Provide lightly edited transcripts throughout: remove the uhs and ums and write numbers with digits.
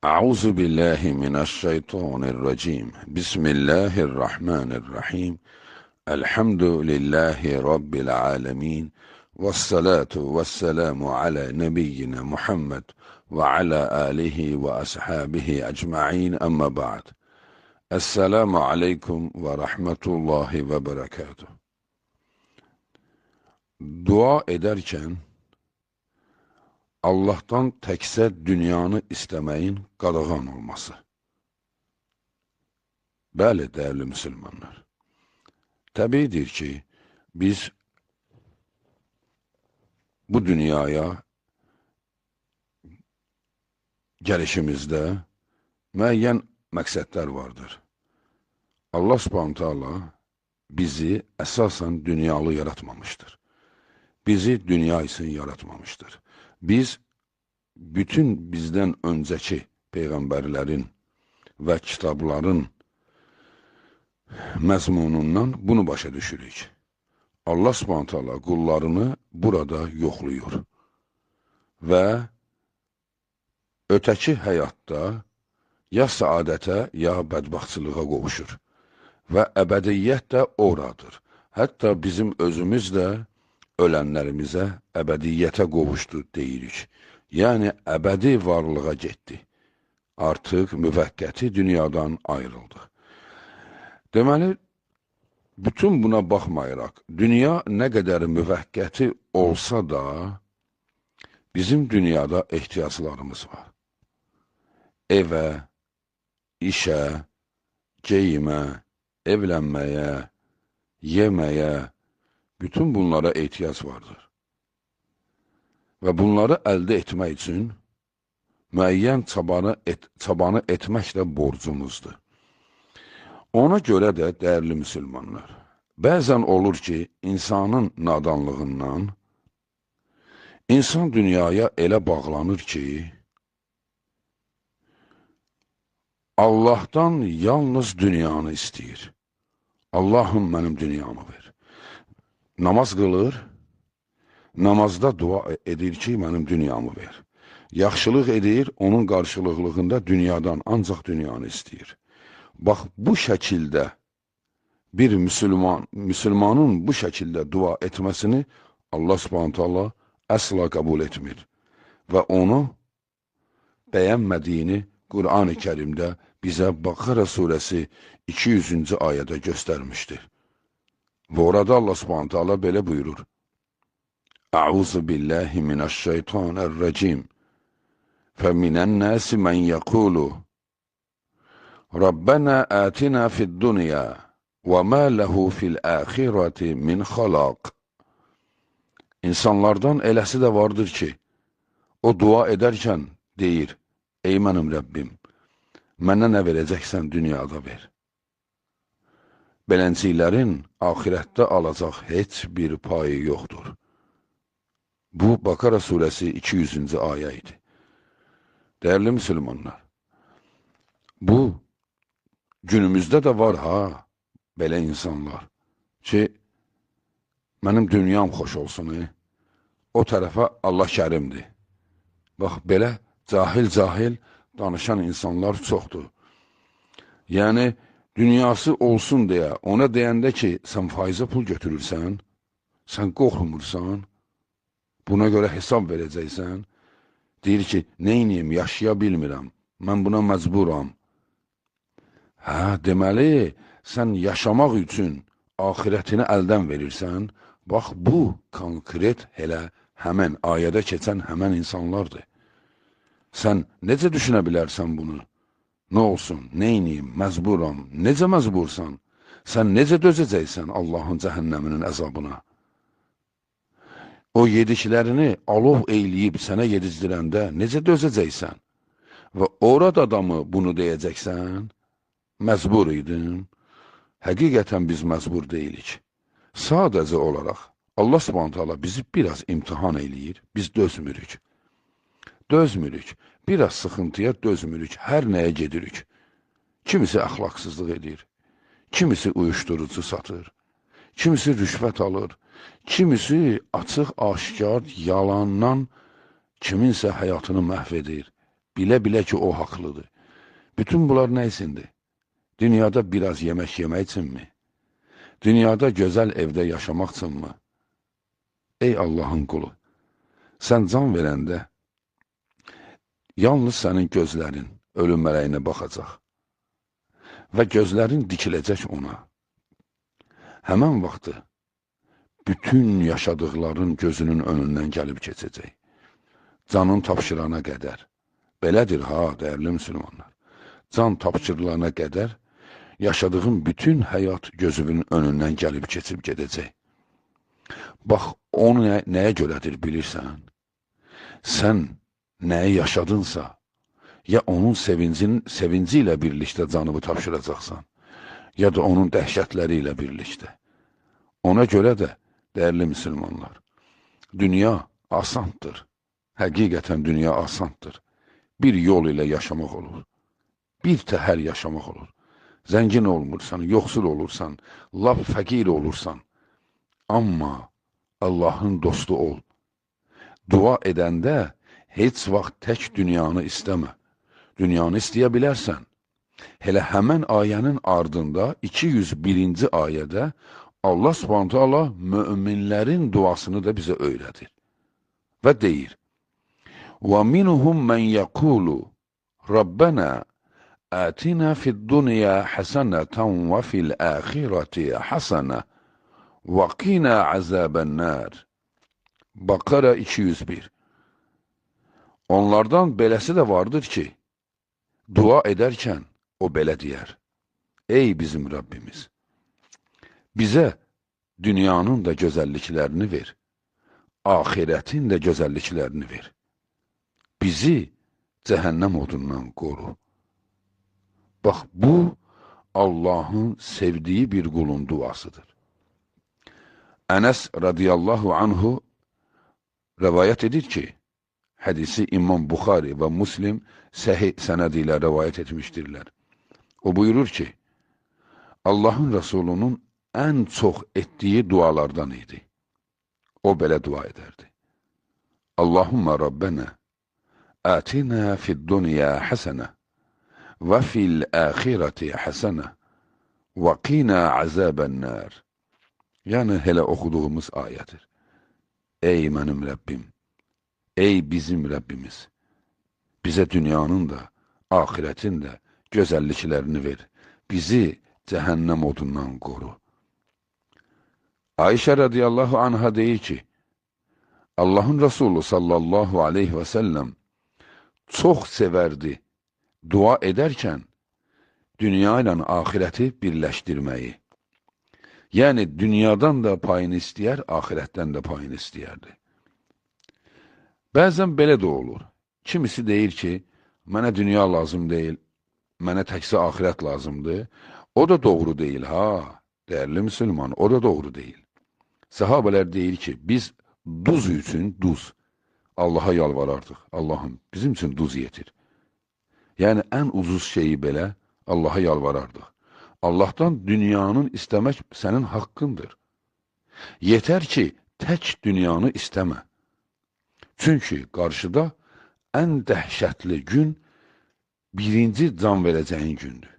أعوذ بالله من الشيطان الرجيم بسم الله الرحمن الرحيم الحمد لله رب العالمين والصلاة والسلام على نبينا محمد وعلى آله وأصحابه أجمعين أما بعد السلام عليكم ورحمة الله وبركاته. Dua ederken Allah'tan təkcə dünyanı istəməyin qadağan olması. Bəli, dəyərli müsəlmanlar. Təbiidir ki, biz bu dünyaya gəlişimizdə müəyyən məqsədlər vardır. Allah Subhanahu taala bizi əsasən dünyalı yaratmamışdır. Bizi dünya üçün yaratmamışdır. Biz bütün bizdən öncəki peyğəmbərlərin və kitabların məzmunundan bunu başa düşürük. Allah Subhanahu taala qullarını burada yoxlayır və ötəki həyatda ya səadətə, ya bədbəxtçılığa qovuşur və əbədiyyət də oradır. Hətta bizim özümüz də ölənlərimizə əbədiyyətə qovuşdu deyirik. Yəni, əbədi varlığa getdi. Artıq müvəqqəti dünyadan ayrıldı. Deməli, bütün buna baxmayaraq, dünya nə qədər müvəqqəti olsa da, bizim dünyada ehtiyaclarımız var. Evə, işə, geyimə, evlənməyə, yeməyə, bütün bunlara ehtiyac vardır. Və bunları əldə etmək üçün müəyyən çabanı etmək də borcumuzdur. Ona görə də, dəyərli müsəlmanlar, bəzən olur ki, insanın nadanlığından insan dünyaya elə bağlanır ki, Allahdan yalnız dünyanı istəyir. Allahım mənim dünyamı ver. Namaz qılır, namazda dua edir ki, mənim dünyamı ver. Yaxşılıq edir, onun qarşılıqlığında dünyadan ancaq dünyanı istəyir. Bax, bu şəkildə bir müsəlmanın bu şəkildə dua etməsini Allah Subhanahu taala əsla qəbul etmir və onu bəyənmədiyini Qur'an-ı Kərimdə bizə Bəqərə surəsi 200-cü ayədə göstərmişdir. Və orada Allah Subhanahu taala belə buyurur: Əuzu billahi minəşşeytanirracim. Fəminən-nəsi mən yəqulu Rabbena atina fid-dunya və mə lehu fil-əxirəti min xalaq. İnsanlardan eləsi də vardır ki, o dua edərkən deyir: Ey mənim Rəbbim, mənə nə verəcəksən dünyada ver. Belənciklərin axirətdə alacaq heç bir payı yoxdur. Bu, Bəqərə surəsi 200-cü ayə idi. Dəyərli müsəlmanlar, bu, günümüzdə də var ha, belə insanlar ki, mənim dünyam xoş olsun, o tərəfə Allah kərimdir. Bax, belə cahil danışan insanlar çoxdur. Yəni, dünyası olsun deyə, ona deyəndə ki, sən faizə pul götürürsən, sən qorxmursan, buna görə hesab verəcəksən, deyir ki, neyniyim, yaşaya bilmirəm, mən buna məcburam. Hə, deməli, sən yaşamaq üçün axirətini əldən verirsən, bax, bu konkret elə həmən ayədə keçən həmən insanlardır. Sən necə düşünə bilərsən bunu? Nə olsun, neyniyim, məcburam, necə məcbursan? Sən necə dözəcəksən Allahın cəhənnəminin əzabına? O yediklərini alov eyləyib sənə yedizdirəndə necə dözəcəksən? Və orada da mı bunu deyəcəksən? Məcbur idin. Həqiqətən biz məcbur deyilik. Sadəcə olaraq Allah Subhanahu taala bizi biraz imtihan eləyir, biz dözmürük. Dözmürük, biraz sıxıntıya dözmürük, hər nəyə gedirik. Kimisi əxlaqsızlıq edir, kimisi uyuşturucu satır, kimisi rüşvət alır, kimisi açıq, aşkar, yalandan kiminsə həyatını məhv edir. bilə-bilə ki, o haqlıdır. Bütün bunlar nə içindir? Dünyada biraz yemək yemək üçünmü? Dünyada gözəl evdə yaşamaq üçünmü? Ey Allahın qulu, sən can verəndə yalnız sənin gözlərin ölüm mələyinə baxacaq və gözlərin dikiləcək ona. Həmən vaxtı bütün yaşadıqların gözünün önündən gəlib keçəcək. Canın tapşırana qədər. Belədir ha, dəyərli müsəlmanlar. Can tapşırılana qədər yaşadığın bütün həyat gözünün önündən gəlib keçib gedəcək. Bax, onu nəyə görədir bilirsən? Sən nəyi yaşadınsa, ya onun sevinci ilə birlikdə canını tapşıracaqsan, ya da onun dəhşətləri ilə birlikdə. Ona görə də, dəyərli müsəlmanlar, dünya asandır. Həqiqətən dünya asandır. Bir yol ilə yaşamaq olur. Bir təhər yaşamaq olur. Zəngin olmursan, yoxsul olursan, lap fəqir olursan. Amma Allahın dostu ol. Dua edəndə heç vaxt tək dünyanı istəmə. Dünyanı istəyə bilərsən. Hələ həmən ayənin ardında 201-ci ayədə Allah Subhanahu taala möminlərin duasını da bizə öyrədir. Və deyir: وَمِنْهُمْ مَنْ يَقُولُ رَبَّنَا آتِنَا فِي الدُّنْيَا حَسَنَةً وَفِي الْآخِرَةِ حَسَنَةً وَقِنَا عَذَابَ النَّارِ. Bakara 201. Onlardan beləsi də vardır ki, dua edərkən o belə deyər: Ey bizim Rabbimiz, bizə dünyanın da gözəlliklərini ver, ahirətin də gözəlliklərini ver. Bizi cəhənnəm odundan qoru. Bax, bu Allahın sevdiyi bir qulun duasıdır. Ənəs radiyallahu anhu rəvayət edir ki, hədisi İmam Buxari və Muslim səhih sənədi ilə rəvayət etmişdirlər. O buyurur ki, Allahın Rəsulunun ən çox etdiyi dualardan idi. O belə dua edərdi: Allahumma Rabbena atina fid-dunya hasenə və fil-əxirəti hasenə və qina azəbən-nar. Yəni, elə oxuduğumuz ayədir. Ey mənim Rəbbim, ey bizim Rəbbimiz, bizə dünyanın da, ahirətin də gözəlliklərini ver. Bizi cəhənnəm odundan qoru. Ayşə radiyallahu anha deyir ki, Allahın Resulü sallallahu aleyhi və səlləm çox sevərdi dua edərkən dünya ilə ahirəti birləşdirməyi. Yəni, dünyadan da payını istəyər, ahirətdən də payını istəyərdi. Bəzən belə də olur. Kimisi deyir ki, mənə dünya lazım deyil, mənə təkcə ahirət lazımdır. O da doğru deyil, ha, dəyərli müsəlman, o da doğru deyil. Səhabələr deyir ki, biz duz üçün duz Allaha yalvarardıq. Allahım, bizim üçün duz yetir. Yəni, ən ucuz şeyi belə Allaha yalvarardıq. Allahdan dünyanın istəmək sənin haqqındır. Yetər ki, tək dünyanı istəmə. Çünki qarşıda ən dəhşətli gün birinci can verəcəyin gündür.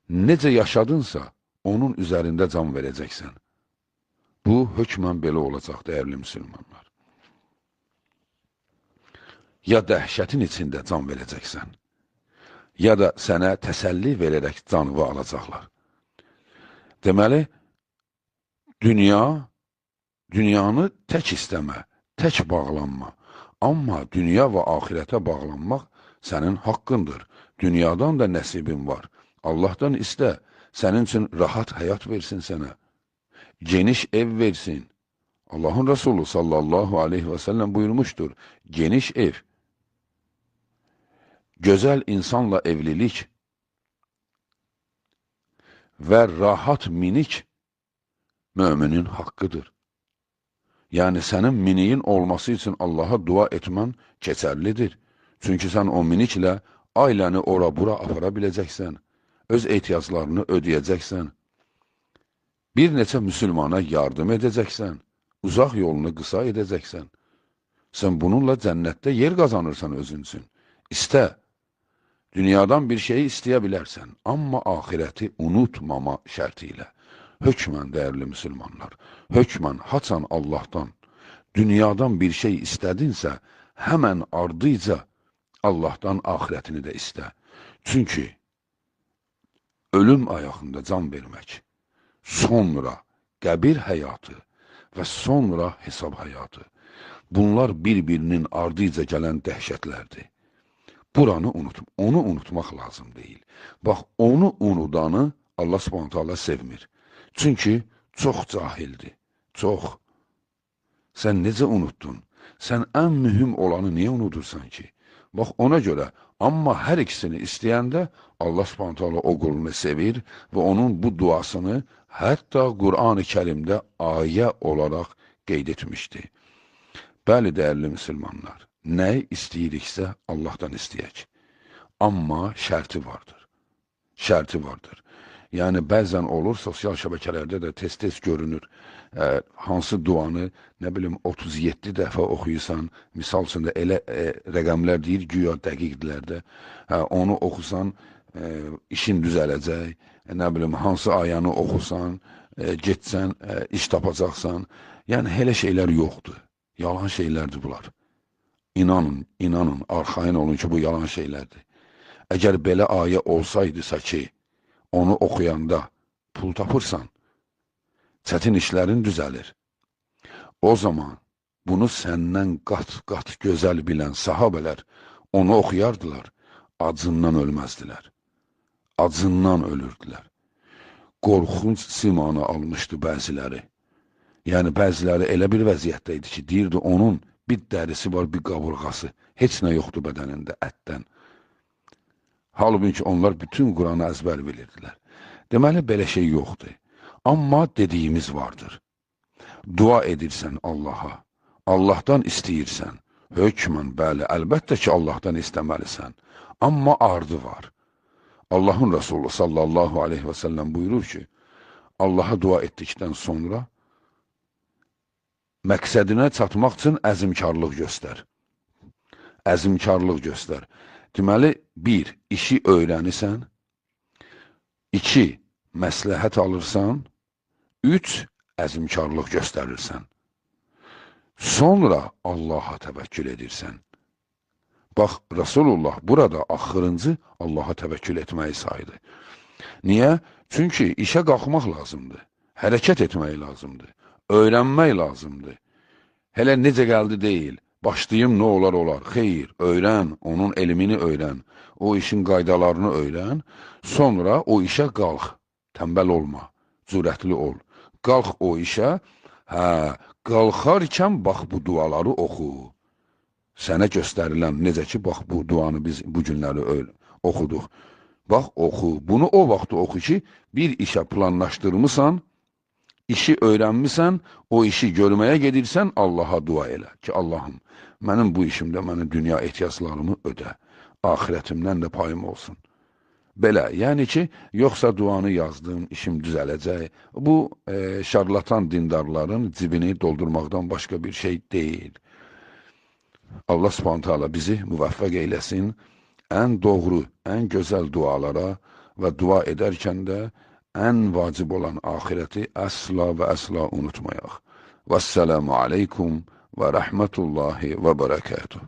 Necə yaşadınsa, onun üzərində can verəcəksən. Bu, hökmən belə olacaq, dəyərli müsəlmanlar. Ya dəhşətin içində can verəcəksən, ya da sənə təsəlli verərək canını alacaqlar. Deməli, dünyanı tək istəmə, tək bağlanma. Amma dünya və ahirətə bağlanmaq sənin haqqındır. Dünyadan da nəsibin var. Allahdan istə, sənin üçün rahat həyat versin sənə. Geniş ev versin. Allahın Resulü sallallahu aleyhi və səlləm buyurmuşdur, geniş ev, gözəl insanla evlilik və rahat minik müminin haqqıdır. Yəni, sənin miniyin olması üçün Allaha dua etmən keçərlidir. Çünki sən o miniklə ailəni ora-bura apara biləcəksən, öz ehtiyaclarını ödəyəcəksən, bir neçə müsəlmana yardım edəcəksən, uzaq yolunu qısa edəcəksən. Sən bununla cənnətdə yer qazanırsan özün üçün. İstə. Dünyadan bir şeyi istəyə bilərsən, amma axirəti unutmama şərti ilə. Hökmən, dəyərli müsəlmanlar, hökmən haçan Allahdan, dünyadan bir şey istədinsə, həmən ardıca Allahdan axirətini də istə. Çünki ölüm ayağında can vermək, sonra qəbir həyatı və sonra hesab həyatı. Bunlar bir-birinin ardıca gələn dəhşətlərdir. Buranı onu unutmaq lazım deyil. Bax, onu unudanı Allah Subhanahu taala sevmir. Çünki çox cahildir, çox. Sən necə unuttun? Sən ən mühüm olanı niyə unudursan ki? Bax, ona görə, amma hər ikisini istəyəndə Allah Subhanahu taala o qulunu sevir və onun bu duasını hətta Qur'an-ı Kərimdə ayə olaraq qeyd etmişdi. Bəli, dəyərli müsəlmanlar, nəyi istəyiriksə Allahdan istəyək. Amma şərti vardır. Şərti vardır. Yəni, bəzən olur, sosial şəbəkələrdə də tez-tez görünür. Hansı duanı, nə bilim, 37 dəfə oxuyursan, misal üçün də elə rəqəmlər deyir, güya dəqiqdirlər də. Onu oxusan, işin düzələcək. Nə bilim, hansı ayəni oxusan, getsən, iş tapacaqsan. Yəni, elə şeylər yoxdur. Yalan şeylərdir bunlar. İnanın, arxayın olun ki, bu yalan şeylərdir. Əgər belə ayə olsaydısa ki, onu oxuyanda pul tapırsan, çətin işlərin düzəlir. O zaman bunu səndən qat-qat gözəl bilən sahabələr onu oxuyardılar, acından ölməzdilər. Acından ölürdülər. Qorxunc simanı almışdı bəziləri. Yəni, bəziləri elə bir vəziyyətdə idi ki, deyirdi, onun bir dərisi var, bir qaburğası, heç nə yoxdur bədənində, ətdən. Halbuki onlar bütün Quranı əzbər bilirdilər. Deməli, belə şey yoxdur. Amma dediyimiz vardır. Dua edirsən Allaha, Allahdan istəyirsən, hökmən, bəli, əlbəttə ki, Allahdan istəməlisən. Amma ardı var. Allahın Resulü sallallahu aleyhi və səlləm buyurur ki, Allaha dua etdikdən sonra məqsədinə çatmaq üçün əzmkarlıq göstər. Əzmkarlıq göstər. Deməli, 1. İşi öyrənirsən, 2. Məsləhət alırsan, 3. Əzmkarlıq göstərirsən. Sonra Allaha təvəkkül edirsən. Bax, Rasulullah burada axırıncı Allaha təvəkkül etməyi saydı. Niyə? Çünki işə qalxmaq lazımdır, hərəkət etmək lazımdır, öyrənmək lazımdır. Hələ necə gəldi deyil. Başlayım, nə olar olar. Xeyr, öyrən, onun elmini öyrən, o işin qaydalarını öyrən, sonra o işə qalx, tənbəl olma, cürətli ol. Qalx o işə, qalxarkən bax bu duaları oxu. Sənə göstərilən, necə ki, bax bu duanı biz bu günləri oxuduq. Bax, oxu, bunu o vaxt oxu ki, bir işə planlaşdırmısan, İşi öyrənmisən, o işi görməyə gedirsən, Allaha dua elə ki, Allahım, mənim bu işimdə mənim dünya ehtiyaclarımı ödə, axirətimdən də payım olsun. Belə, yəni ki, yoxsa duanı yazdım, işim düzələcək. Bu, şarlatan dindarların cibini doldurmaqdan başqa bir şey deyil. Allah Subhanahu taala bizi müvəffəq eyləsin, ən doğru, ən gözəl dualara və dua edərkən də ən vacib olan axirəti əsla və əsla unutmayaq. Vəssalamu aleykum və rəhmətullahi və bərəkətuh.